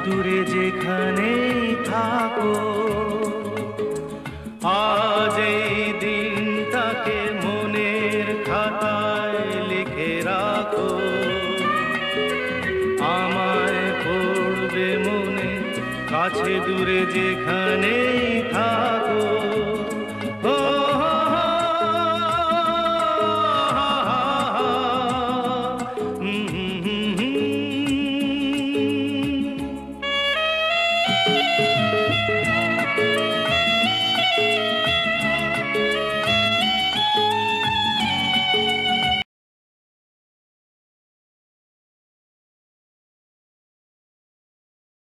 দূরে যেখানেই থাকো, আজ এই দিনটাকে মনের খাতায় লিখে রাখো। আমায় পড়বে মনে, কাছে দূরে যেখানেই থাকো। ও